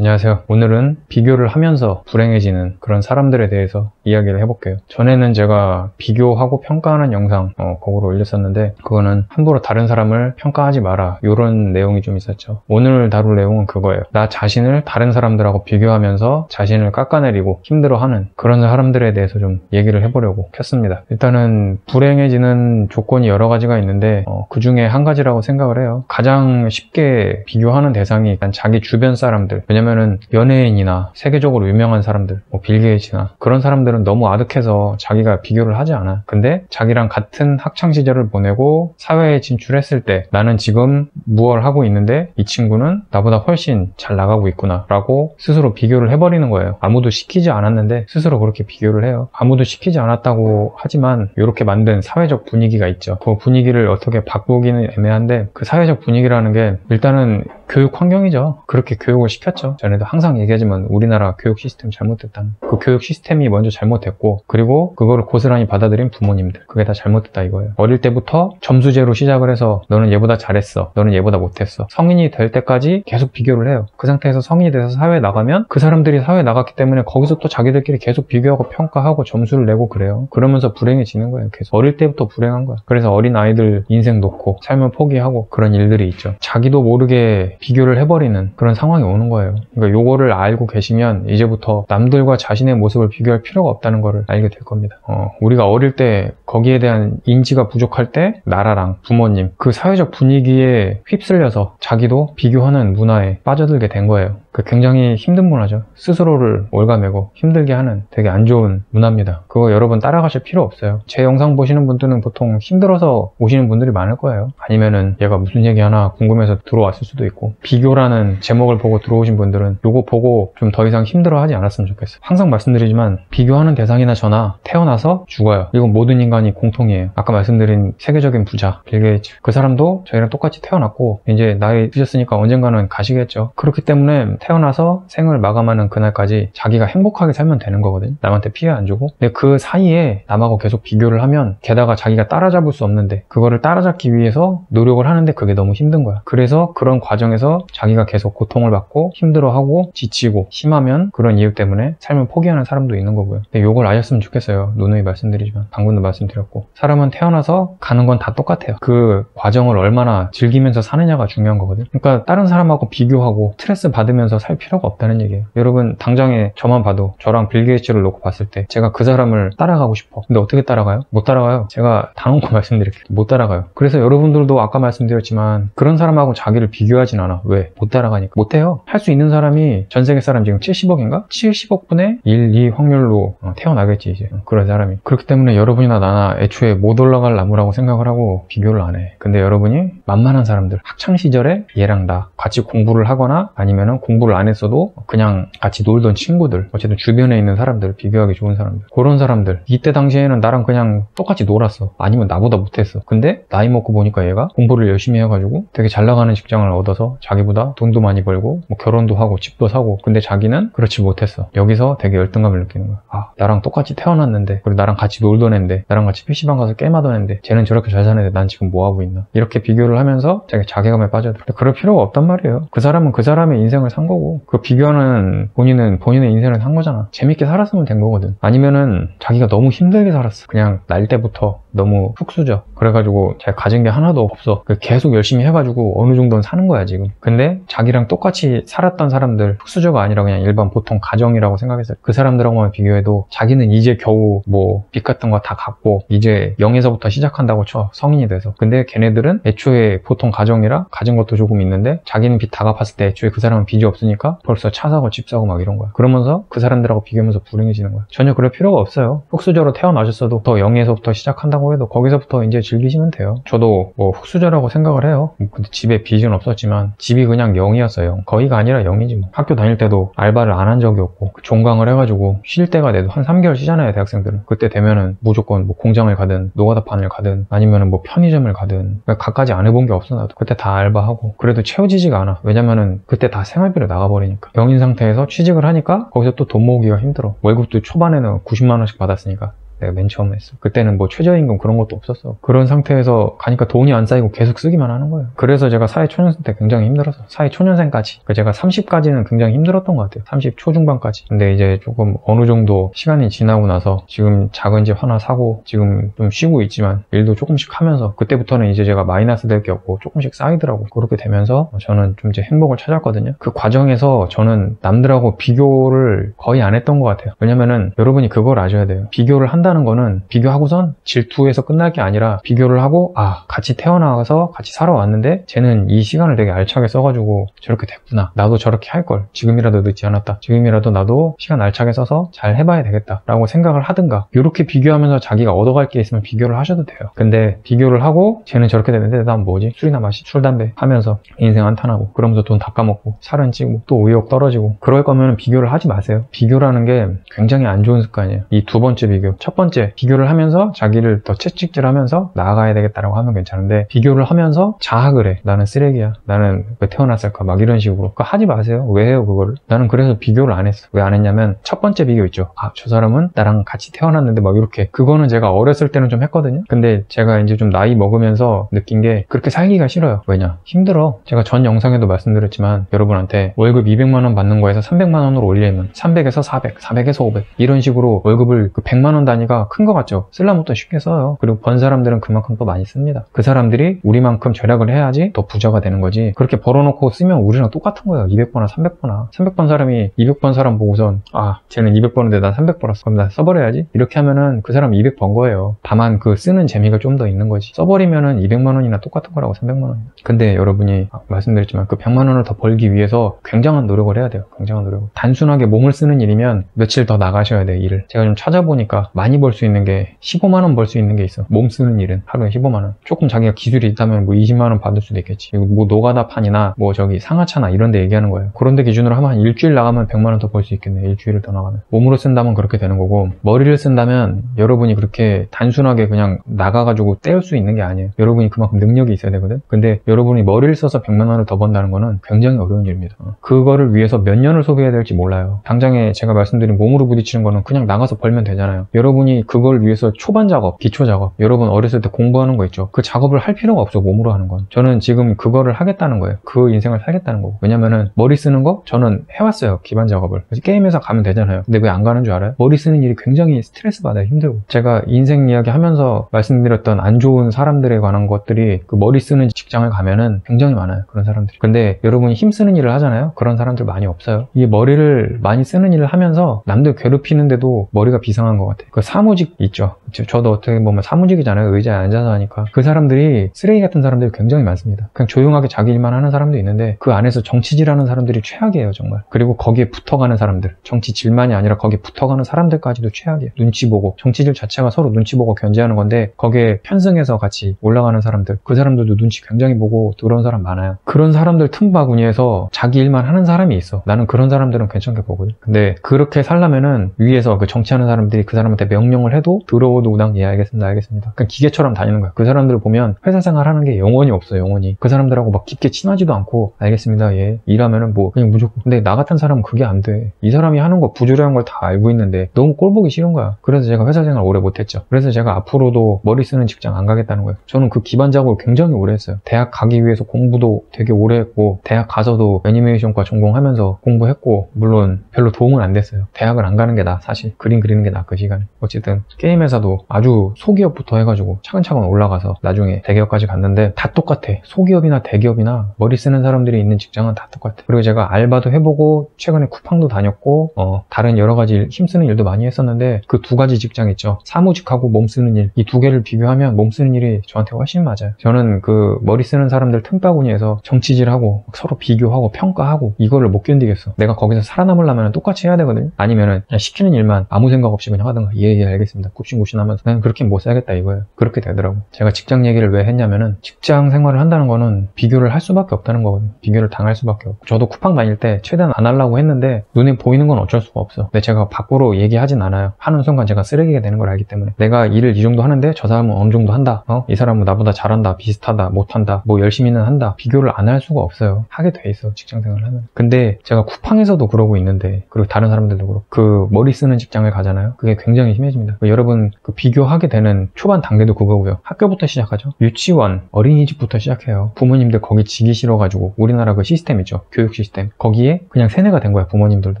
안녕하세요. 오늘은 비교를 하면서 불행해지는 그런 사람들에 대해서 이야기를 해볼게요. 전에는 제가 비교하고 평가하는 영상 거꾸로 올렸었는데 그거는 함부로 다른 사람을 평가하지 마라 이런 내용이 좀 있었죠. 오늘 다룰 내용은 그거예요. 나 자신을 다른 사람들하고 비교하면서 자신을 깎아내리고 힘들어하는 그런 사람들에 대해서 좀 얘기를 해보려고 켰습니다. 일단은 불행해지는 조건이 여러 가지가 있는데 그 중에 한 가지라고 생각을 해요. 가장 쉽게 비교하는 대상이 일단 자기 주변 사람들. 왜냐면은 연예인이나 세계적으로 유명한 사람들, 빌 게이츠나 그런 사람들은 너무 아득해서 자기가 비교를 하지 않아. 근데 자기랑 같은 학창 시절을 보내고 사회에 진출했을 때 나는 지금 무엇을 하고 있는데 이 친구는 나보다 훨씬 잘 나가고 있구나 라고 스스로 비교를 해버리는 거예요. 아무도 시키지 않았는데 스스로 그렇게 비교를 해요. 아무도 시키지 않았다고 하지만 이렇게 만든 사회적 분위기가 있죠. 그 분위기를 어떻게 바꾸기는 애매한데 그 사회적 분위기라는 게 일단은 교육 환경이죠. 그렇게 교육을 시켰죠. 전에도 항상 얘기하지만 우리나라 교육 시스템 잘못됐다는, 그 교육 시스템이 먼저 잘못됐고 그리고 그거를 고스란히 받아들인 부모님들, 그게 다 잘못됐다 이거예요. 어릴 때부터 점수제로 시작을 해서 너는 얘보다 잘했어, 너는 얘보다 못했어. 성인이 될 때까지 계속 비교를 해요. 그 상태에서 성인이 돼서 사회에 나가면 그 사람들이 사회에 나갔기 때문에 거기서 또 자기들끼리 계속 비교하고 평가하고 점수를 내고 그래요. 그러면서 불행해지는 거예요. 계속 어릴 때부터 불행한 거야. 그래서 어린 아이들 인생 놓고 삶을 포기하고 그런 일들이 있죠. 자기도 모르게 비교를 해버리는 그런 상황이 오는 거예요. 그러니까 요거를 알고 계시면 이제부터 남들과 자신의 모습을 비교할 필요가 없다는 거를 알게 될 겁니다. 우리가 어릴 때 거기에 대한 인지가 부족할 때 나라랑 부모님, 그 사회적 분위기에 휩쓸려서 자기도 비교하는 문화에 빠져들게 된 거예요. 굉장히 힘든 문화죠. 스스로를 올가매고 힘들게 하는 되게 안 좋은 문화입니다. 그거 여러분 따라가실 필요 없어요. 제 영상 보시는 분들은 보통 힘들어서 오시는 분들이 많을 거예요. 아니면은 얘가 무슨 얘기 하나 궁금해서 들어왔을 수도 있고, 비교라는 제목을 보고 들어오신 분들은 요거 보고 좀 더 이상 힘들어하지 않았으면 좋겠어요. 항상 말씀드리지만 비교하는 대상이나 저나 태어나서 죽어요. 이건 모든 인간이 공통이에요. 아까 말씀드린 세계적인 부자 빌 게이츠, 그 사람도 저희랑 똑같이 태어났고 이제 나이 드셨으니까 언젠가는 가시겠죠. 그렇기 때문에 태어나서 생을 마감하는 그날까지 자기가 행복하게 살면 되는 거거든요. 남한테 피해 안 주고. 근데 그 사이에 남하고 계속 비교를 하면, 게다가 자기가 따라잡을 수 없는데 그거를 따라잡기 위해서 노력을 하는데 그게 너무 힘든 거야. 그래서 그런 과정에서 자기가 계속 고통을 받고 힘들어하고 지치고, 심하면 그런 이유 때문에 삶을 포기하는 사람도 있는 거고요. 근데 요걸 아셨으면 좋겠어요. 누누이 말씀드리지만, 방금도 말씀드렸고, 사람은 태어나서 가는 건 다 똑같아요. 그 과정을 얼마나 즐기면서 사느냐가 중요한 거거든요. 그러니까 다른 사람하고 비교하고 스트레스 받으면서 살 필요가 없다는 얘기예요. 여러분 당장에 저만 봐도, 저랑 빌 게이츠를 놓고 봤을 때 제가 그 사람을 따라가고 싶어. 근데 어떻게 따라가요? 못 따라가요. 제가 단언코 말씀드릴게요. 못 따라가요. 그래서 여러분들도 아까 말씀드렸지만 그런 사람하고 자기를 비교하진 않아. 왜? 못 따라가니까. 못해요. 할 수 있는 사람이 전 세계 사람 지금 70억인가? 70억 분의 1, 2 확률로 태어나겠지 이제. 그런 사람이. 그렇기 때문에 여러분이나 나나 애초에 못 올라갈 나무라고 생각을 하고 비교를 안 해. 근데 여러분이 만만한 사람들, 학창시절에 얘랑 나 같이 공부를 하거나 아니면은 공부를 안 했어도 그냥 같이 놀던 친구들, 어쨌든 주변에 있는 사람들, 비교하기 좋은 사람들, 그런 사람들, 이때 당시에는 나랑 그냥 똑같이 놀았어. 아니면 나보다 못했어. 근데 나이 먹고 보니까 얘가 공부를 열심히 해가지고 되게 잘 나가는 직장을 얻어서 자기보다 돈도 많이 벌고 뭐 결혼도 하고 집도 사고, 근데 자기는 그렇지 못했어. 여기서 되게 열등감을 느끼는 거야. 아, 나랑 똑같이 태어났는데, 그리고 나랑 같이 놀던 앤데, 나랑 같이 PC방 가서 게임하던 앤데 쟤는 저렇게 잘 사는데 난 지금 뭐하고 있나, 이렇게 비교를 하면서 자기 자괴감에 빠져들어. 그럴 필요가 없단 말이에요. 그 사람은 그 사람의 인생을 산 거고, 그 비교하는 본인은 본인의 인생을 산 거잖아. 재밌게 살았으면 된 거거든. 아니면은 자기가 너무 힘들게 살았어. 그냥 날 때부터 너무 흙수저. 그래가지고 잘 가진 게 하나도 없어. 계속 열심히 해가지고 어느 정도는 사는 거야 지금. 근데 자기랑 똑같이 살았던 사람들, 흙수저가 아니라 그냥 일반 보통 가정이라고 생각했어요. 그 사람들하고만 비교해도 자기는 이제 겨우 뭐 빚 같은 거 다 갚고 이제 0에서부터 시작한다고 쳐, 성인이 돼서. 근데 걔네들은 애초에 보통 가정이라 가진 것도 조금 있는데 자기는 빚 다 갚았을 때 애초에 그 사람은 빚이 없으니까 벌써 차 사고 집 사고 막 이런 거야. 그러면서 그 사람들하고 비교하면서 불행해지는 거야. 전혀 그럴 필요가 없어요. 흙수저로 태어나셨어도 더 0에서부터 시작한다고 해도 거기서부터 이제 즐기시면 돼요. 저도 뭐 흙수저라고 생각을 해요. 근데 집에 빚은 없었지만 집이 그냥 0이었어요. 거의가 아니라 0이지 뭐. 학교 다닐 때도 알바를 안 한 적이 없고 종강을 해가지고 쉴 때가 돼도 한 3개월 쉬잖아요, 대학생들은. 그때 되면은 무조건 뭐 공장을 가든 노가다판을 가든 아니면은 뭐 편의점을 가든, 갖가지 안 해본 게 없어. 나도 그때 다 알바하고. 그래도 채워지지가 않아. 왜냐면은 그때 다 생활비로 나가버리니까. 0인 상태에서 취직을 하니까 거기서 또 돈 모으기가 힘들어. 월급도 초반에는 90만 원씩 받았으니까 내가 맨 처음 했어. 그때는 뭐 최저임금 그런 것도 없었어. 그런 상태에서 가니까 돈이 안 쌓이고 계속 쓰기만 하는 거예요. 그래서 제가 사회초년생 때 굉장히 힘들었어. 사회초년생까지. 제가 30까지는 굉장히 힘들었던 것 같아요. 30 초중반까지. 근데 이제 조금 어느 정도 시간이 지나고 나서 지금 작은 집 하나 사고 지금 좀 쉬고 있지만 일도 조금씩 하면서 그때부터는 이제 제가 마이너스 될 게 없고 조금씩 쌓이더라고. 그렇게 되면서 저는 좀 이제 행복을 찾았거든요. 그 과정에서 저는 남들하고 비교를 거의 안 했던 것 같아요. 왜냐면은 여러분이 그걸 아셔야 돼요. 비교를 한다는 거는 비교하고선 질투해서 끝날 게 아니라 비교를 하고 같이 태어나서 같이 살아왔는데 쟤는 이 시간을 되게 알차게 써가지고 저렇게 됐구나. 나도 저렇게 할걸. 지금이라도 늦지 않았다. 지금이라도 나도 시간 알차게 써서 잘 해봐야 되겠다 라고 생각을 하든가 이렇게 비교하면서 자기가 얻어갈 게 있으면 비교를 하셔도 돼요. 근데 비교를 하고 쟤는 저렇게 됐는데 난 뭐지? 술이나 마시 술 담배 하면서 인생 한탄하고 그러면서 돈 다 까먹고 살은 찌고 또 의욕 떨어지고 그럴 거면 비교를 하지 마세요. 비교라는 게 굉장히 안 좋은 습관이에요. 이 두 번째 비교. 첫 번째 비교를 하면서 자기를 더 채찍질하면서 나아가야 되겠다라고 하면 괜찮은데 비교를 하면서 자학을 해. 나는 쓰레기야. 나는 왜 태어났을까? 막 이런 식으로. 그거 하지 마세요. 왜 해요 그거를? 나는 그래서 비교를 안 했어. 왜 안 했냐면 첫 번째 비교 있죠. 저 사람은 나랑 같이 태어났는데 막 이렇게. 그거는 제가 어렸을 때는 좀 했거든요. 근데 제가 이제 좀 나이 먹으면서 느낀 게 그렇게 살기가 싫어요. 왜냐? 힘들어. 제가 전 영상에도 말씀드렸지만 여러분한테 월급 200만 원 받는 거에서 300만 원으로 올리면 300에서 400, 400에서 500 이런 식으로 월급을 그 100만 원 단위가 큰 거 같죠? 쓰려면 또 쉽게 써요. 그리고 번 사람들은 그만큼 또 많이 씁니다. 그 사람들이 우리만큼 절약을 해야지 더 부자가 되는 거지. 그렇게 벌어놓고 쓰면 우리랑 똑같은 거예요. 200번나 300번나. 300번 사람이 200번 사람 보고선 쟤는 200번인데 난 300 벌었어. 그럼 나 써버려야지. 이렇게 하면은 그 사람 200 번 거예요. 다만 그 쓰는 재미가 좀 더 있는 거지. 써버리면은 200만 원이나 똑같은 거라고 300만 원. 근데 여러분이 말씀드렸지만 그 100만 원을 더 벌기 위해서 굉장한 노력을 해야 돼요. 굉장한 노력. 단순하게 몸을 쓰는 일이면 며칠 더 나가셔야 돼요. 일을. 제가 좀 찾아보니까 많이 벌 수 있는 게 15만 원 벌 수 있는 게 있어. 몸 쓰는 일은 하루에 15만 원. 조금 자기가 기술이 있다면 뭐 20만 원 받을 수도 있겠지. 뭐 노가다판이나 뭐 저기 상하차나 이런 데 얘기하는 거예요. 그런 데 기준으로 하면 한 일주일 나가면 100만 원 더 벌 수 있겠네. 일주일을 더 나가면. 몸으로 쓴다면 그렇게 되는 거고 머리를 쓴다면 여러분이 그렇게 단순하게 그냥 나가가지고 떼울 수 있는 게 아니에요. 여러분이 그만큼 능력이 있어야 되거든. 근데 여러분이 머리를 써서 100만 원을 더 번다는 거는 굉장히 어려운 일입니다. 그거를 위해서 몇 년을 소비해야 될지 몰라요. 당장에 제가 말씀드린 몸으로 부딪히는 거는 그냥 나가서 벌면 되잖아요. 여러분이 그걸 위해서 초반 작업, 기초 작업, 여러분 어렸을 때 공부하는 거 있죠. 그 작업을 할 필요가 없어. 몸으로 하는 건. 저는 지금 그거를 하겠다는 거예요. 그 인생을 살겠다는 거고. 왜냐면은 머리 쓰는 거 저는 해왔어요. 기반 작업을. 그래서 게임에서 가면 되잖아요. 근데 왜 안 가는 줄 알아요? 머리 쓰는 일이 굉장히 스트레스 받아요. 힘들고. 제가 인생 이야기 하면서 말씀드렸던 안 좋은 사람들에 관한 것들이 그 머리 쓰는 직장을 가면은 굉장히 많아요. 그런 사람들이. 근데 여러분이 힘 쓰는 일을 하잖아요. 그런 사람들 많이 없어요. 이게 머리를 많이 쓰는 일을 하면서 남들 괴롭히는데도 머리가 비상한 것 같아요. 그 사무직 있죠. 저도 어떻게 보면 사무직이잖아요. 의자에 앉아서 하니까. 그 사람들이 쓰레기 같은 사람들이 굉장히 많습니다. 그냥 조용하게 자기 일만 하는 사람도 있는데 그 안에서 정치질하는 사람들이 최악이에요. 정말. 그리고 거기에 붙어가는 사람들. 정치질만이 아니라 거기에 붙어가는 사람들까지도 최악이에요. 눈치 보고. 정치질 자체가 서로 눈치 보고 견제하는 건데 거기에 편승해서 같이 올라가는 사람들. 그 사람들도 눈치 굉장히 보고 들어온 사람 많아요. 그런 사람들 틈바구니에서 자기 일만 하는 사람이 있어. 나는 그런 사람들은 괜찮게 보거든. 근데 그렇게 살려면은 위에서 그 정치하는 사람들이 그 사람한테 명령을 해도 들어오도 그냥 예 알겠습니다 알겠습니다. 그냥 기계처럼 다니는 거야. 그 사람들을 보면 회사 생활 하는 게 영원히 없어. 영원히. 그 사람들하고 막 깊게 친하지도 않고 알겠습니다 예 일하면은 뭐 그냥 무조건. 근데 나 같은 사람은 그게 안 돼. 이 사람이 하는 거 부주의한 걸 다 알고 있는데 너무 꼴보기 싫은 거야. 그래서 제가 회사 생활 오래 못했죠. 그래서 제가 앞으로도 머리 쓰는 직장 안 가겠다는 거예요. 저는 그 기반 작업을 굉장히 오래 했어요. 대학 가기 위해서 공부도 되게 오래 했고 대학 가서도 애니메이션과 전공하면서 공부했고 물론 별로 도움은 안 됐어요. 대학을 안 가는 게 나아. 사실 그림 그리는 게 나아. 그 시간에. 어쨌든 게임 회사도 아주 소기업부터 해가지고 차근차근 올라가서 나중에 대기업까지 갔는데 다 똑같아. 소기업이나 대기업이나 머리 쓰는 사람들이 있는 직장은 다 똑같아. 그리고 제가 알바도 해보고 최근에 쿠팡도 다녔고 다른 여러 가지 힘쓰는 일도 많이 했었는데 그 두 가지 직장 있죠. 사무직하고 몸 쓰는 일. 이 두 개를 비교하면 몸 쓰는 일이 저한테 훨씬 맞아요. 저는 그 머리 쓰는 사람들 틈바구니에서 정치질하고 서로 비교하고 평가하고 이거를 못 견디겠어. 내가 거기서 살아남으려면 똑같이 해야 되거든요. 아니면은 그냥 시키는 일만 아무 생각 없이 그냥 하던가 예 알겠습니다. 굽신굽신하면서 나는 그렇게 못 살겠다 이거예요. 그렇게 되더라고. 제가 직장 얘기를 왜 했냐면은 직장 생활을 한다는 거는 비교를 할 수밖에 없다는 거거든요. 비교를 당할 수밖에 없고. 저도 쿠팡 다닐 때 최대한 안 하려고 했는데 눈에 보이는 건 어쩔 수가 없어. 근데 제가 밖으로 얘기하진 않아요. 하는 순간 제가 쓰레기가 되는 걸 알기 때문에. 내가 일을 이 정도 하는데 저 사람은 어느 정도 한다. 이 사람은 나보다 잘한다. 비슷하다. 못한다. 뭐 열심히는 한다. 비교를 안 할 수가 없어요. 하게 돼 있어. 직장 생활을 하면. 근데 제가 쿠팡에서도 그러고 있는데 그리고 다른 사람들도 그렇고 그 머리 쓰는 직장을 가잖아요. 그게 굉장히 편해집니다. 여러분 그 비교하게 되는 초반 단계도 그거고요. 학교부터 시작하죠. 유치원, 어린이집부터 시작해요. 부모님들 거기 지기 싫어가지고 우리나라 그 시스템 있죠. 교육 시스템. 거기에 그냥 세뇌가 된 거야, 부모님들도.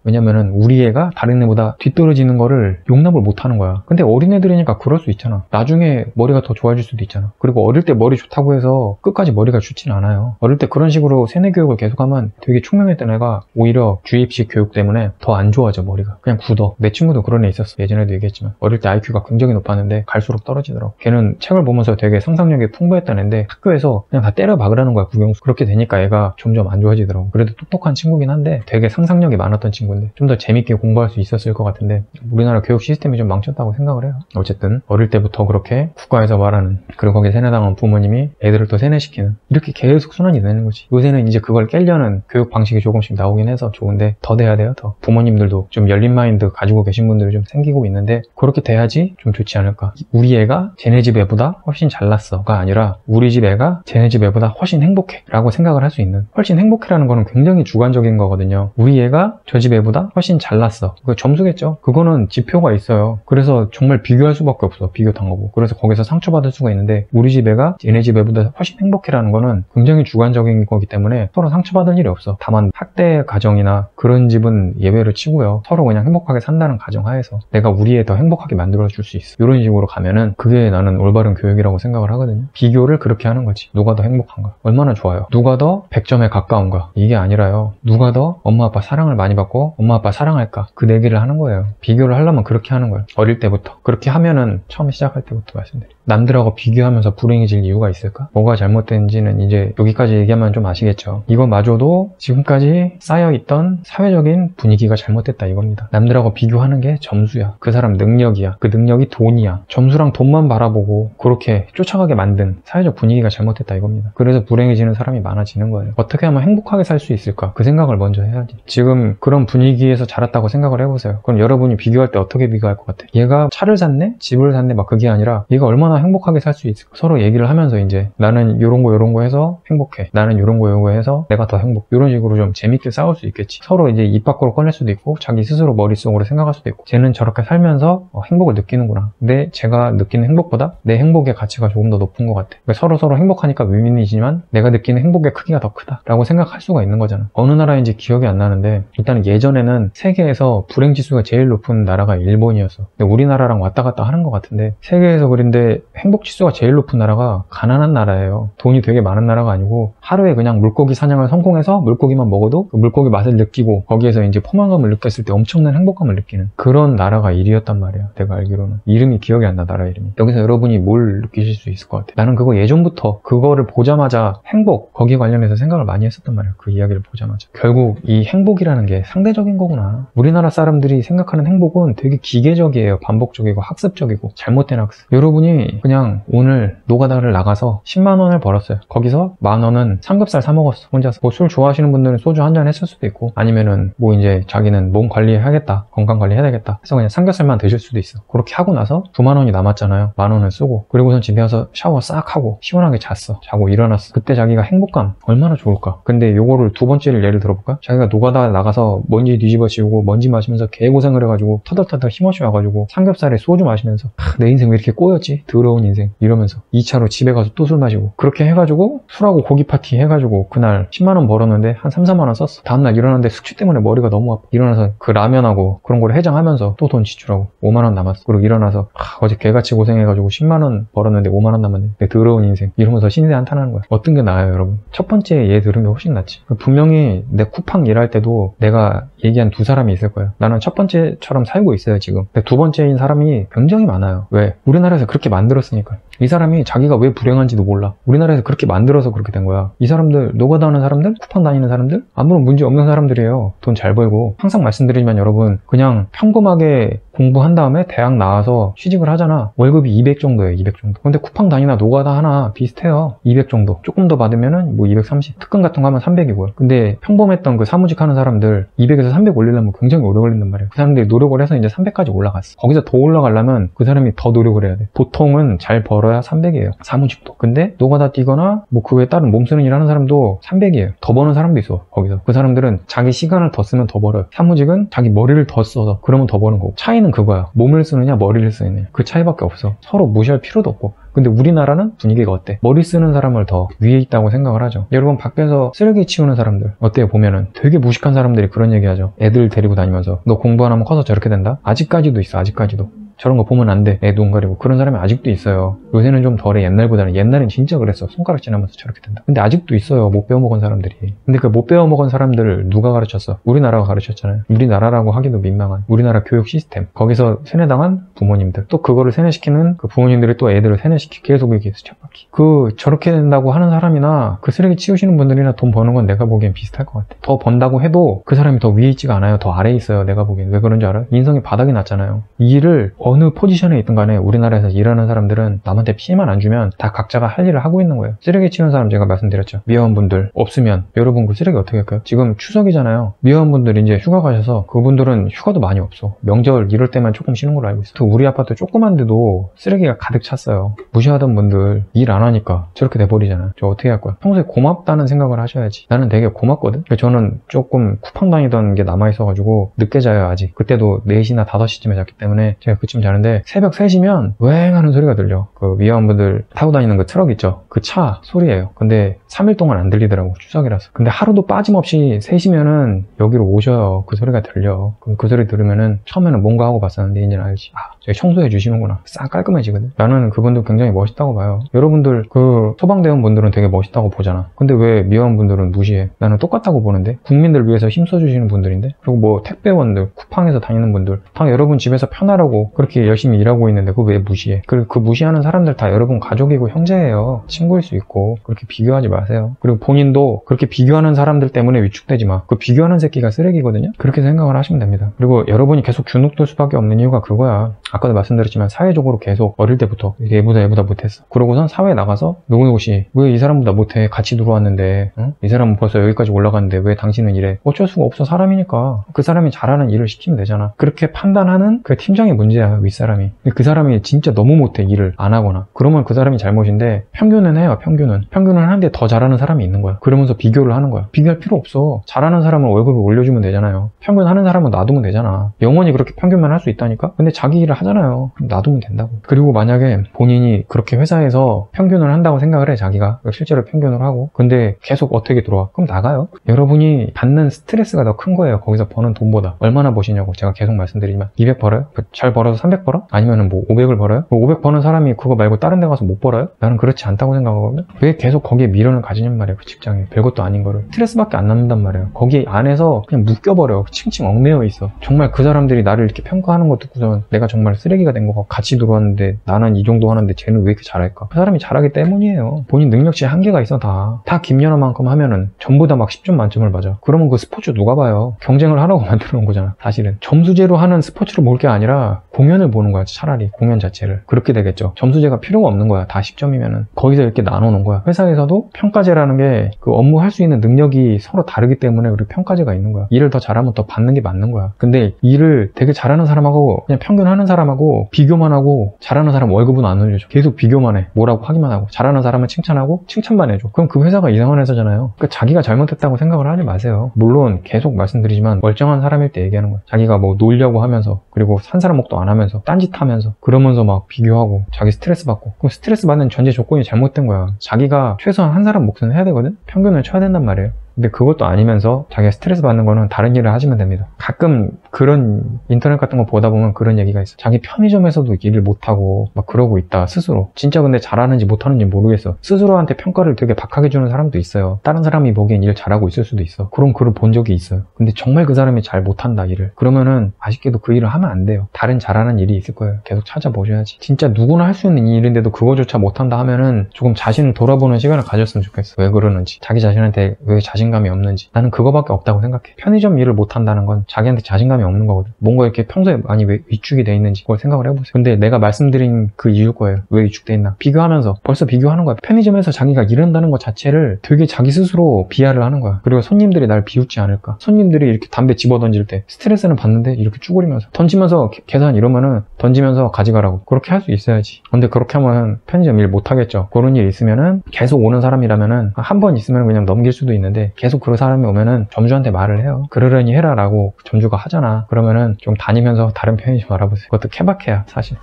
왜냐면은 우리 애가 다른 애보다 뒤떨어지는 거를 용납을 못 하는 거야. 근데 어린애들이니까 그럴 수 있잖아. 나중에 머리가 더 좋아질 수도 있잖아. 그리고 어릴 때 머리 좋다고 해서 끝까지 머리가 좋진 않아요. 어릴 때 그런 식으로 세뇌 교육을 계속하면 되게 총명했던 애가 오히려 주입식 교육 때문에 더 안 좋아져, 머리가. 그냥 굳어. 내 친구도 그런 애 있었어. 예전에도 얘기했지만. 어릴 때 IQ가 굉장히 높았는데 갈수록 떨어지더라고. 걔는 책을 보면서 되게 상상력이 풍부했던 애인데 학교에서 그냥 다 때려 박으라는 거야, 국영수. 그렇게 되니까 애가 점점 안 좋아지더라고. 그래도 똑똑한 친구긴 한데 되게 상상력이 많았던 친구인데 좀 더 재밌게 공부할 수 있었을 것 같은데 우리나라 교육 시스템이 좀 망쳤다고 생각을 해요. 어쨌든 어릴 때부터 그렇게 국가에서 말하는, 그리고 거기에 세뇌당한 부모님이 애들을 더 세뇌시키는, 이렇게 계속 순환이 되는 거지. 요새는 이제 그걸 깨려는 교육 방식이 조금씩 나오긴 해서 좋은데 더 돼야 돼요. 더 부모님들도 좀 열린 마인드 가지고 계신 분들이 좀 생기고 있는데 그렇게 돼야지 좀 좋지 않을까. 우리 애가 쟤네 집 애보다 훨씬 잘났어가 아니라 우리 집 애가 쟤네 집 애보다 훨씬 행복해 라고 생각을 할 수 있는, 훨씬 행복해라는 거는 굉장히 주관적인 거거든요. 우리 애가 저 집 애보다 훨씬 잘났어, 그거 점수겠죠. 그거는 지표가 있어요. 그래서 정말 비교할 수밖에 없어. 비교 당하고. 그래서 거기서 상처받을 수가 있는데 우리 집 애가 얘네 집 애보다 훨씬 행복해라는 거는 굉장히 주관적인 거기 때문에 서로 상처받을 일이 없어. 다만 학대 가정이나 그런 집은 예외를 치고요. 서로 그냥 행복하게 산다는 가정하에서 내가 우리 애 더 행복하게 만들어줄 수 있어. 이런 식으로 가면은 그게 나는 올바른 교육이라고 생각을 하거든요. 비교를 그렇게 하는 거지. 누가 더 행복한가? 얼마나 좋아요. 누가 더 100점에 가까운가? 이게 아니라요. 누가 더 엄마 아빠 사랑을 많이 받고 엄마 아빠 사랑할까? 그 내기를 하는 거예요. 비교를 하려면 그렇게 하는 거예요. 어릴 때부터. 그렇게 하면은 처음 시작할 때부터 말씀드려요. 남들하고 비교하면서 불행해질 이유가 있을까? 뭐가 잘못된지는 이제 여기까지 얘기하면 좀 아시겠죠. 이거마저도 지금까지 쌓여있던 사회적인 분위기가 잘못됐다 이겁니다. 남들하고 비교하는 게 점수야. 그 사람 능력이야. 그 능력이 돈이야. 점수랑 돈만 바라보고 그렇게 쫓아가게 만든 사회적 분위기가 잘못됐다 이겁니다. 그래서 불행해지는 사람이 많아지는 거예요. 어떻게 하면 행복하게 살 수 있을까? 그 생각을 먼저 해야지. 지금 그런 분위기에서 자랐다고 생각을 해보세요. 그럼 여러분이 비교할 때 어떻게 비교할 것 같아? 얘가 차를 샀네? 집을 샀네? 막 그게 아니라 얘가 얼마나 행복하게 살 수 있을까? 서로 얘기를 하면서 이제 나는 요런 거 해서 행복해. 나는 요런 거 해서 내가 더 행복. 이런 식으로 좀 재밌게 싸울 수 있겠지. 서로 이제 입 밖으로 꺼낼 수도 있고 자기 스스로 머릿속으로 생각할 수도 있고 쟤는 저렇게 살면서 행복을 느끼는구나. 근데 제가 느끼는 행복보다 내 행복의 가치가 조금 더 높은 것 같아. 그러니까 서로 행복하니까 윈윈이지만 내가 느끼는 행복의 크기가 더 크다 라고 생각할 수가 있는 거잖아. 어느 나라인지 기억이 안 나는데 일단은 예전에는 세계에서 불행지수가 제일 높은 나라가 일본이었어. 근데 우리나라랑 왔다 갔다 하는 것 같은데 세계에서 그런데 행복지수가 제일 높은 나라가 가난한 나라예요. 돈이 되게 많은 나라가 아니고 하루에 그냥 물고기 사냥을 성공해서 물고기만 먹어도 그 물고기 맛을 느끼고 거기에서 이제 포만감을 느꼈을 때 엄청난 행복감을 느끼는 그런 나라가 1위였단 말이야. 내가 알기로는. 이름이 기억이 안 나, 나라 이름이. 여기서 여러분이 뭘 느끼실 수 있을 것 같아. 나는 그거 예전부터 그거를 보자마자 행복, 거기에 관련해서 생각을 많이 했었단 말이야. 그 이야기를 보자마자. 결국 이 행복이라는 게 상대적인 거구나. 우리나라 사람들이 생각하는 행복은 되게 기계적이에요. 반복적이고 학습적이고 잘못된 학습. 여러분이 그냥 오늘 노가다를 나가서 10만 원을 벌었어요. 거기서 만 원은 삼겹살 사 먹었어. 혼자서. 뭐 술 좋아하시는 분들은 소주 한 잔 했을 수도 있고 아니면은 뭐 이제 자기는 몸 관리해야겠다. 건강 관리해야 되겠다. 해서 그냥 삼겹살만 드실 수도 있어. 그렇게 하고 나서 9만 원이 남았잖아요. 만 원을 쓰고 그리고선 집에 와서 샤워 싹 하고 시원하게 잤어. 자고 일어났어. 그때 자기가 행복감 얼마나 좋을까. 근데 요거를 두 번째를 예를 들어볼까? 자기가 노가다 나가서 먼지 뒤집어 씌우고 먼지 마시면서 개고생을 해가지고 터덜터덜 힘없이 와가지고 삼겹살에 소주 마시면서 내 인생 왜 이렇게 꼬였지? 더러운 인생 이러면서 2차로 집에 가서 또 술 마시고 그렇게 해가지고 술하고 고기 파티 해가지고 그날 10만 원 벌었는데 한 3, 4만 원 썼어. 다음날 일어났는데 숙취 때문에 머리가 너무 아파. 일어나서 그 라면하고 그런 걸 해장하면서 또 돈 지출하고 5만 원 남았어. 그리고 일어나서 어제 개같이 고생해가지고 10만 원 벌었는데 5만 원 남았네. 내 더러운 인생 이러면서 신세 한탄하는 거야. 어떤 게 나아요 여러분? 첫 번째 얘 들은 게 훨씬 낫지. 분명히 내 쿠팡 일할 때도 내가 얘기한 두 사람이 있을 거예요. 나는 첫 번째처럼 살고 있어요 지금. 근데 두 번째인 사람이 굉장히 많아요. 왜? 우리나라에서 그렇게 만들었으니까. 이 사람이 자기가 왜 불행한지도 몰라. 우리나라에서 그렇게 만들어서 그렇게 된 거야. 이 사람들, 노가다 하는 사람들, 쿠팡 다니는 사람들, 아무런 문제 없는 사람들이에요. 돈 잘 벌고. 항상 말씀드리지만 여러분, 그냥 평범하게 공부한 다음에 대학 나와서 취직을 하잖아. 월급이 200 정도예요, 200 정도. 근데 쿠팡 다니나 노가다 하나 비슷해요. 200 정도. 조금 더 받으면은 뭐 230. 특근 같은 거 하면 300이고요. 근데 평범했던 그 사무직 하는 사람들 200에서 300 올리려면 굉장히 오래 걸린단 말이에요. 그 사람들이 노력을 해서 이제 300까지 올라갔어. 거기서 더 올라가려면 그 사람이 더 노력을 해야 돼. 보통은 잘 벌어야 300이에요. 사무직도. 근데 노가다 뛰거나 뭐 그 외에 다른 몸 쓰는 일 하는 사람도 300이에요. 더 버는 사람도 있어, 거기서. 그 사람들은 자기 시간을 더 쓰면 더 벌어요. 사무직은 자기 머리를 더 써서 그러면 더 버는 거고. 차이는 차이는 그거야. 몸을 쓰느냐 머리를 쓰느냐, 그 차이밖에 없어. 서로 무시할 필요도 없고. 근데 우리나라는 분위기가 어때? 머리 쓰는 사람을 더 위에 있다고 생각을 하죠. 여러분 밖에서 쓰레기 치우는 사람들 어때요? 보면은 되게 무식한 사람들이 그런 얘기하죠. 애들 데리고 다니면서 너 공부 안 하면 커서 저렇게 된다? 아직까지도 있어. 아직까지도. 저런 거 보면 안 돼. 애 눈 가리고. 그런 사람이 아직도 있어요. 요새는 좀 덜해. 옛날보다는. 옛날엔 진짜 그랬어. 손가락 지나면서 저렇게 된다. 근데 아직도 있어요. 못 배워먹은 사람들이. 근데 그 못 배워먹은 사람들을 누가 가르쳤어? 우리나라가 가르쳤잖아요. 우리나라라고 하기도 민망한 우리나라 교육 시스템. 거기서 세뇌당한 부모님들. 또 그거를 세뇌시키는 그 부모님들이 또 애들을 세뇌시키고 계속 이렇게 수첩받기. 저렇게 된다고 하는 사람이나 그 쓰레기 치우시는 분들이나 돈 버는 건 내가 보기엔 비슷할 것 같아. 더 번다고 해도 그 사람이 더 위에 있지가 않아요. 더 아래에 있어요. 내가 보기엔. 왜 그런지 알아요? 인성이 바닥이 났잖아요. 이 일을 어느 포지션에 있든 간에 우리나라에서 일하는 사람들은 남한테 피해만 안 주면 다 각자가 할 일을 하고 있는 거예요. 쓰레기 치우는 사람 제가 말씀드렸죠. 미화원분들 없으면 여러분 그 쓰레기 어떻게 할까요? 지금 추석이잖아요. 미화원분들이 이제 휴가 가셔서 그분들은 휴가도 많이 없어. 명절 이럴 때만 조금 쉬는 걸로 알고 있어. 또 우리 아파트 조그만데도 쓰레기가 가득 찼어요. 무시하던 분들 일 안 하니까 저렇게 돼버리잖아요. 저 어떻게 할 거야? 평소에 고맙다는 생각을 하셔야지. 나는 되게 고맙거든. 저는 조금 쿠팡 다니던 게 남아있어가지고 늦게 자요 아직. 그때도 4시나 5시쯤에 잤기 때문에 제가 그쯤 자는데 새벽 3시면 웽 하는 소리가 들려. 그 미화원분들 타고 다니는 그 트럭 있죠. 그 차 소리예요. 근데 3일 동안 안 들리더라고. 추석이라서. 근데 하루도 빠짐없이 3시면은 여기로 오셔요. 그 소리가 들려. 그럼 그 소리 들으면은 처음에는 뭔가 하고 봤었는데 이제는 알지. 저기 청소해 주시는구나. 싹 깔끔해지거든. 나는 그분들 굉장히 멋있다고 봐요. 여러분들 그 소방대원분들은 되게 멋있다고 보잖아. 근데 왜 미화원분들은 무시해? 나는 똑같다고 보는데. 국민들 위해서 힘써주시는 분들인데. 그리고 뭐 택배원들, 쿠팡에서 다니는 분들 다 여러분 집에서 편하라고 그렇게 열심히 일하고 있는데 그거 왜 무시해? 그리고 그 무시하는 사람들 다 여러분 가족이고 형제예요. 친구일 수 있고. 그렇게 비교하지 마세요. 그리고 본인도 그렇게 비교하는 사람들 때문에 위축되지 마. 그 비교하는 새끼가 쓰레기거든요. 그렇게 생각을 하시면 됩니다. 그리고 여러분이 계속 주눅들 수밖에 없는 이유가 그거야. 아까도 말씀드렸지만 사회적으로 계속 어릴 때부터 얘보다 못했어. 그러고선 사회에 나가서 누구누구씨 왜 이 사람보다 못해? 같이 들어왔는데 응? 이 사람은 벌써 여기까지 올라갔는데 왜 당신은 이래? 어쩔 수가 없어. 사람이니까. 그 사람이 잘하는 일을 시키면 되잖아. 그렇게 판단하는 그 팀장의 문제야. 윗사람이. 근데 그 사람이 진짜 너무 못해. 일을 안 하거나. 그러면 그 사람이 잘못인데 평균은 해요. 평균은 하는데 더 잘하는 사람이 있는 거야. 그러면서 비교를 하는 거야. 비교할 필요 없어. 잘하는 사람은 월급을 올려주면 되잖아요. 평균하는 사람은 놔두면 되잖아. 영원히 그렇게 평균만 할 수 있다니까? 근데 자기 일을 하잖아요. 그럼 놔두면 된다고. 그리고 만약에 본인이 그렇게 회사에서 평균을 한다고 생각을 해. 자기가 실제로 평균을 하고 근데 계속 어떻게 들어와? 그럼 나가요. 여러분이 받는 스트레스가 더 큰 거예요. 거기서 버는 돈보다. 얼마나 버시냐고 제가 계속 말씀드리지만 200 벌어요? 잘 벌어서 300 벌어? 아니면 뭐 500을 벌어요? 500 버는 사람이 그거 말고 다른 데 가서 못 벌어요? 나는 그렇지 않다고 생각하거든요. 왜 계속 거기에 미련을 가지냔 말이에요. 그 직장에. 별것도 아닌 거를. 스트레스밖에 안 남는단 말이에요. 거기 안에서 그냥 묶여버려. 칭칭 얽매여 있어. 정말 그 사람들이 나를 이렇게 평가하는 거 듣고서 내가 정말 쓰레기가 된 거 같고 같이 들어왔는데 나는 이 정도 하는데 쟤는 왜 이렇게 잘할까? 그 사람이 잘하기 때문이에요. 본인 능력치에 한계가 있어. 다 김연아만큼 하면은 전부 다 막 10점 만점을 맞아. 그러면 그 스포츠 누가 봐요? 경쟁을 하라고 만들어 놓은 거잖아. 사실은 점수제로 하는 스포츠를 볼 게 아니라 공연을 보는 거야. 차라리 공연 자체를. 그렇게 되겠죠. 점수제가 필요가 없는 거야. 다 10점이면은 거기서 이렇게 나눠놓은 거야. 회사에서도 평가제라는 게 그 업무 할 수 있는 능력이 서로 다르기 때문에 우리 평가제가 있는 거야. 일을 더 잘하면 더 받는 게 맞는 거야. 근데 일을 되게 잘하는 사람하고 그냥 평균하는 사람하고 비교만 하고 잘하는 사람 월급은 안 올려줘. 계속 비교만 해. 뭐라고 하기만 하고 잘하는 사람은 칭찬하고 칭찬만 해줘. 그럼 그 회사가 이상한 회사잖아요. 그러니까 자기가 잘못했다고 생각을 하지 마세요. 물론 계속 말씀드리지만 멀쩡한 사람일 때 얘기하는 거야. 자기가 뭐 놀려고 하면서 그리고 산 사람 목도 안 하면서 딴짓하면서 그러면서 막 비교하고 자기 스트레스 받고 그럼 스트레스 받는 전제 조건이 잘못된 거야. 자기가 최소한 한 사람 몫은 해야 되거든. 평균을 쳐야 된단 말이에요. 근데 그것도 아니면서 자기가 스트레스 받는 거는 다른 일을 하시면 됩니다. 가끔 그런 인터넷 같은 거 보다 보면 그런 얘기가 있어. 자기 편의점에서도 일을 못하고 막 그러고 있다 스스로. 진짜 근데 잘하는지 못하는지 모르겠어. 스스로한테 평가를 되게 박하게 주는 사람도 있어요. 다른 사람이 보기엔 일 잘하고 있을 수도 있어. 그런 글을 본 적이 있어요. 근데 정말 그 사람이 잘 못한다 일을. 그러면은 아쉽게도 그 일을 하면 안 돼요. 다른 잘하는 일이 있을 거예요. 계속 찾아보셔야지. 진짜 누구나 할 수 있는 일인데도 그거조차 못한다 하면은 조금 자신을 돌아보는 시간을 가졌으면 좋겠어. 왜 그러는지. 자기 자신한테 왜 자신감이 없는지. 나는 그거밖에 없다고 생각해. 편의점 일을 못한다는 건 자기한테 자신감이 없는 거거든. 뭔가 이렇게 평소에 많이 왜 위축이 돼 있는지 그걸 생각을 해보세요. 근데 내가 말씀드린 그 이유일 거예요. 왜 위축돼 있나. 비교하면서 벌써 비교하는 거야. 편의점에서 자기가 일한다는 것 자체를 되게 자기 스스로 비하를 하는 거야. 그리고 손님들이 날 비웃지 않을까. 손님들이 이렇게 담배 집어 던질 때 스트레스는 받는데 이렇게 쭈그리면서 던지면서 계산 이러면은 던지면서 가져가라고. 그렇게 할 수 있어야지. 근데 그렇게 하면 편의점 일 못하겠죠. 그런 일 있으면은 계속 오는 사람이라면은 한 번 있으면 그냥 넘길 수도 있는데 근데 계속 그런 사람이 오면은 점주한테 말을 해요. 그러려니 해라 라고 점주가 하잖아. 그러면은 좀 다니면서 다른 편의점 알아보세요. 그것도 케바케야 사실.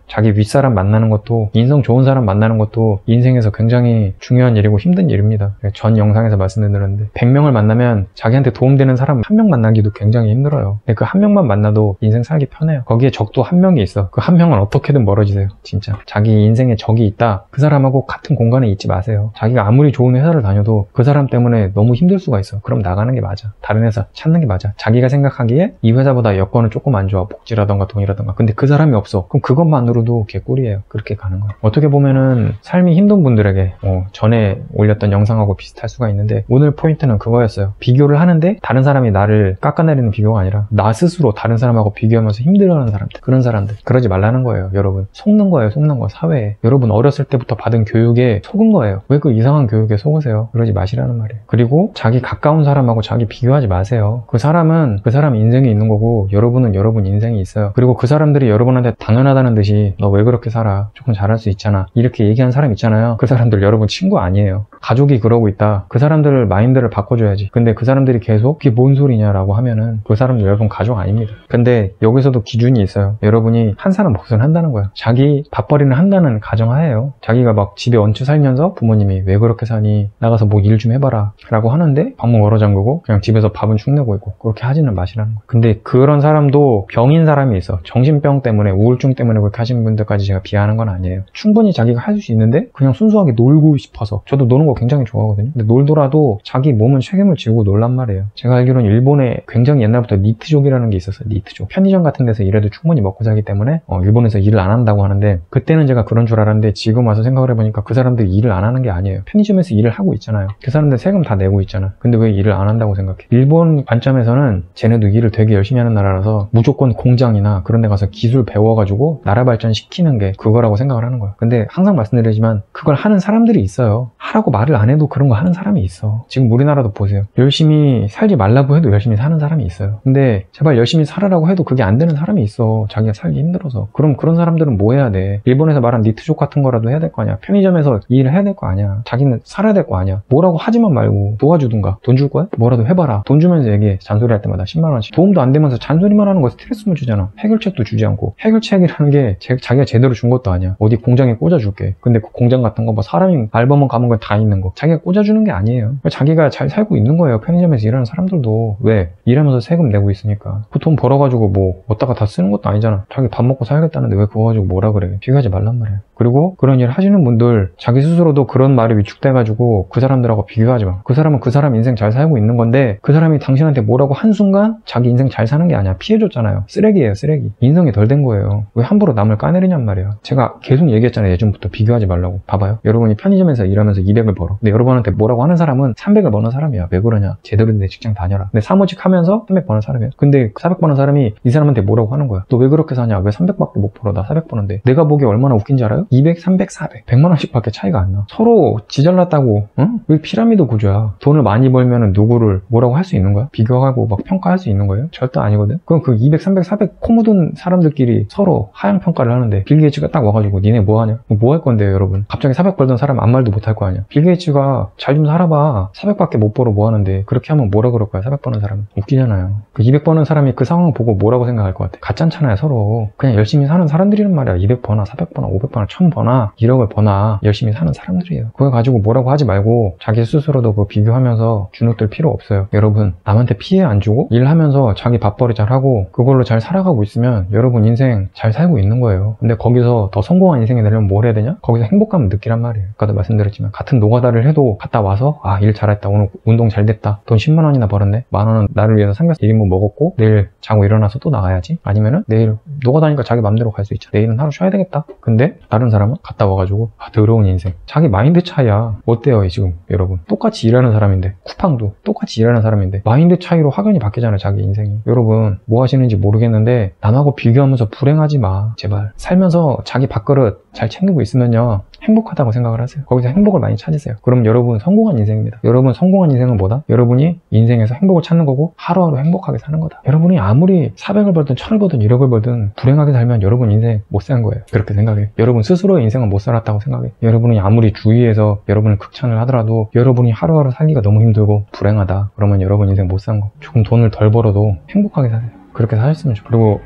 자기 윗사람 만나는 것도, 인성 좋은 사람 만나는 것도 인생에서 굉장히 중요한 일이고 힘든 일입니다. 전 영상에서 말씀드렸는데 100명을 만나면 자기한테 도움되는 사람 1명 만나기도 굉장히 힘들어요. 근데 그 1명만 만나도 인생 살기 편해요. 거기에 적도 1명이 있어. 그 1명은 어떻게든 멀어지세요. 진짜 자기 인생에 적이 있다, 그 사람하고 같은 공간에 있지 마세요. 자기가 아무리 좋은 회사를 다녀도 그 사람 때문에 너무 힘들 수가 있어. 그럼 나가는 게 맞아. 다른 회사 찾는 게 맞아. 자기가 생각하기에 이 회사보다 여건은 조금 안 좋아, 복지라던가 돈이라던가. 근데 그 사람이 없어. 그럼 그것만으로도 개꿀이에요. 그렇게 가는 거예요. 어떻게 보면은 삶이 힘든 분들에게 전에 올렸던 영상하고 비슷할 수가 있는데, 오늘 포인트는 그거였어요. 비교를 하는데 다른 사람이 나를 깎아내리는 비교가 아니라 나 스스로 다른 사람하고 비교하면서 힘들어하는 사람들, 그런 사람들, 그러지 말라는 거예요. 여러분 속는 거예요. 속는 거. 사회에 여러분 어렸을 때부터 받은 교육에 속은 거예요. 왜 그 이상한 교육에 속으세요? 그러지 마시라는 말이에요. 그리고 자기 가까운 사람하고 자기 비교하지 마세요. 그 사람은 그 사람 인생이 있는 거고, 여러분은 여러분 인생이 있어요. 그리고 그 사람들이 여러분한테 당연하다는 듯이 너 왜 그렇게 살아? 조금 잘할 수 있잖아, 이렇게 얘기하는 사람 있잖아요. 그 사람들 여러분 친구 아니에요. 가족이 그러고 있다. 그 사람들 마인드를 바꿔줘야지. 근데 그 사람들이 계속 그게 뭔 소리냐라고 하면은 그 사람들 여러분 가족 아닙니다. 근데 여기서도 기준이 있어요. 여러분이 한 사람 몫은 한다는 거예요. 자기 밥벌이는 한다는 가정하에요. 자기가 막 집에 얹혀 살면서 부모님이 왜 그렇게 사니, 나가서 뭐 일 좀 해봐라 라고 하는데 방문 얼어 잠그고 그냥 집에서 밥은 축 내고 있고, 그렇게 하지는 마시라는 거예요. 근데 그런 사람도 병인 사람이 있어. 정신병 때문에, 우울증 때문에 그렇게 하시는 분들까지 제가 비하하는 건 아니에요. 충분히 자기가 할 수 있는데 그냥 순수하게 놀고 싶어서. 저도 노는 거 굉장히 좋아하거든요. 근데 놀더라도 자기 몸은 책임을 지고 놀란 말이에요. 제가 알기로는 일본에 굉장히 옛날부터 니트족이라는 게 있었어요. 니트족. 편의점 같은 데서 일해도 충분히 먹고 살기 때문에 일본에서 일을 안 한다고 하는데, 그때는 제가 그런 줄 알았는데 지금 와서 생각을 해보니까 그 사람들이 일을 안 하는 게 아니에요. 편의점에서 일을 하고 있잖아요. 그 사람들 세금 다 내고 있잖아. 근데 왜 일을 안 한다고 생각해? 일본 관점에서는 쟤네도 일을 되게 열심히 하는 나라라서 무조건 공장이나 그런 데 가서 기술 배워가지고 나라 발전시키는 게 그거라고 생각을 하는 거야. 근데 항상 말씀드리지만 그걸 하는 사람들이 있어요. 하라고 말을 안 해도 그런 거 하는 사람이 있어. 지금 우리나라도 보세요. 열심히 살지 말라고 해도 열심히 사는 사람이 있어요. 근데 제발 열심히 살아라고 해도 그게 안 되는 사람이 있어. 자기가 살기 힘들어서. 그럼 그런 사람들은 뭐 해야 돼? 일본에서 말한 니트족 같은 거라도 해야 될 거 아니야. 편의점에서 일을 해야 될 거 아니야. 자기는 살아야 될 거 아니야. 뭐라고 하지만 말고 도와주든가. 돈 줄 거야? 뭐라도 해봐라. 돈 주면서 얘기해. 잔소리 할 때마다 10만 원씩. 도움도 안 되면서 잔소리만 하는 거 스트레스만 주잖아. 해결책도 주지 않고. 해결책이라는 게 자기가 제대로 준 것도 아니야. 어디 공장에 꽂아줄게. 근데 그 공장 같은 거 뭐 사람이 알바만 가면 건 다 있는 거 자기가 꽂아주는 게 아니에요. 자기가 잘 살고 있는 거예요. 편의점에서 일하는 사람들도. 왜? 일하면서 세금 내고 있으니까. 그 돈 벌어가지고 뭐 어디다가 다 쓰는 것도 아니잖아. 자기 밥 먹고 살겠다는데 왜 그거 가지고 뭐라 그래. 비교하지 말란 말이에요. 그리고 그런 일 하시는 분들 자기 스스로도 그런 말이 위축돼가지고 그 사람들하고 비교하지 마. 그 사람은 그 사람 인생 잘 살고 있는 건데 그 사람이 당신한테 뭐라고 한순간 자기 인생 잘 사는 게 아니야. 피해줬잖아요. 쓰레기예요, 쓰레기. 인성이 덜 된 거예요. 왜 함부로 남을 까내리냔 말이야. 제가 계속 얘기했잖아요. 예전부터 비교하지 말라고. 봐봐요. 여러분이 편의점에서 일하면서 200을 벌어. 근데 여러분한테 뭐라고 하는 사람은 300을 버는 사람이야. 왜 그러냐? 제대로 된 직장 다녀라. 근데 사무직 하면서 300 버는 사람이야. 근데 400 버는 사람이 이 사람한테 뭐라고 하는 거야? 너 왜 그렇게 사냐? 왜 300밖에 못 벌어? 나 400 버는데. 내가 보기에 얼마나 웃긴지 알아요? 200, 300, 400. 100만 원씩 밖에 차이가 안 나. 서로 지잘났다고, 응? 왜 피라미드 구조야? 돈을 많이 벌면은 누구를 뭐라고 할 수 있는 거야? 비교하고 막 평가할 수 있는 거예요? 절대 아니거든? 그럼 그 200, 300, 400 코 묻은 사람들끼리 서로 하향 평가를 하는데, 빌 게이츠가 딱 와가지고 니네 뭐 하냐? 뭐 할 건데요, 여러분? 갑자기 400 벌던 사람 아무 말도 못 할 거 아니야? 빌 게이츠가 잘 좀 살아봐. 400밖에 못 벌어 뭐 하는데, 그렇게 하면 뭐라 그럴 거야? 400 버는 사람은. 웃기잖아요. 그 200 버는 사람이 그 상황 보고 뭐라고 생각할 것 같아? 가짠잖아요, 서로. 그냥 열심히 사는 사람들이란 말이야. 200 버나 400 버나 500 버나 1000 버나 1억을 버나 열심히 사는 사람들이에요. 그거 가지고 뭐라고 하지 말고 자기 스스로도 그 비교하면서 주눅들 필요 없어요. 여러분, 남한테 피해 안 주고 일하면서 자기 밥벌이 잘하고 그걸로 잘 살아가고 있으면 여러분 인생 잘 살고 있는 거예요. 근데 거기서 더 성공한 인생이 되려면 뭘 해야 되냐? 거기서 행복감을 느끼란 말이에요. 아까도 말씀드렸지만 같은 노가다를 해도 갔다 와서 일 잘했다. 오늘 운동 잘 됐다. 돈 10만 원이나 벌었네. 만 원은 나를 위해서 삼겹살 1인분 먹었고 내일 자고 일어나서 또 나가야지. 아니면은 내일 노가다니까 자기 맘대로 갈 수 있잖아. 내일은 하루 쉬어야 되겠다. 근데 다른 사람은 갔다 와가지고 더러운 인생. 자기 마인드 차이야. 어때요 지금 여러분? 똑같이 일하는 사람인데, 쿠팡도 똑같이 일하는 사람인데 마인드 차이로 확연히 바뀌잖아요. 자기 인생이. 여러분 뭐 하시는지 모르겠는데 남하고 비교하면서 불행하지 마. 제발. 살면서 자기 밥그릇 잘 챙기고 있으면요 행복하다고 생각을 하세요. 거기서 행복을 많이 찾으세요. 그럼 여러분 성공한 인생입니다. 여러분 성공한 인생은 뭐다? 여러분이 인생에서 행복을 찾는 거고 하루하루 행복하게 사는 거다. 여러분이 아무리 400을 벌든 1000을 벌든 1억을 벌든 불행하게 살면 여러분 인생 못 산 거예요. 그렇게 생각해요. 여러분 스스로의 인생은 못 살았다고 생각해요. 여러분이 아무리 주위에서 여러분을 극찬을 하더라도 여러분이 하루하루 살기가 너무 힘들고 불행하다 그러면 여러분 인생 못 산 거. 조금 돈을 덜 벌어도 행복하게 사세요. 그렇게 사셨으면 좋겠어요. 그리고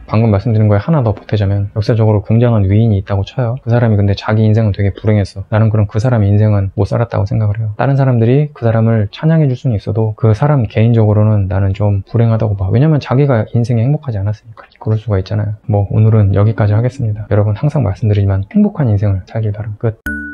방금 말씀드린 거에 하나 더 보태자면 역사적으로 굉장한 위인이 있다고 쳐요. 그 사람이 근데 자기 인생은 되게 불행했어. 나는 그럼 그 사람의 인생은 못 살았다고 생각을 해요. 다른 사람들이 그 사람을 찬양해 줄 수는 있어도 그 사람 개인적으로는 나는 좀 불행하다고 봐. 왜냐면 자기가 인생에 행복하지 않았으니까. 그럴 수가 있잖아요. 뭐 오늘은 여기까지 하겠습니다. 여러분 항상 말씀드리지만 행복한 인생을 살길 바랍니다. 끝.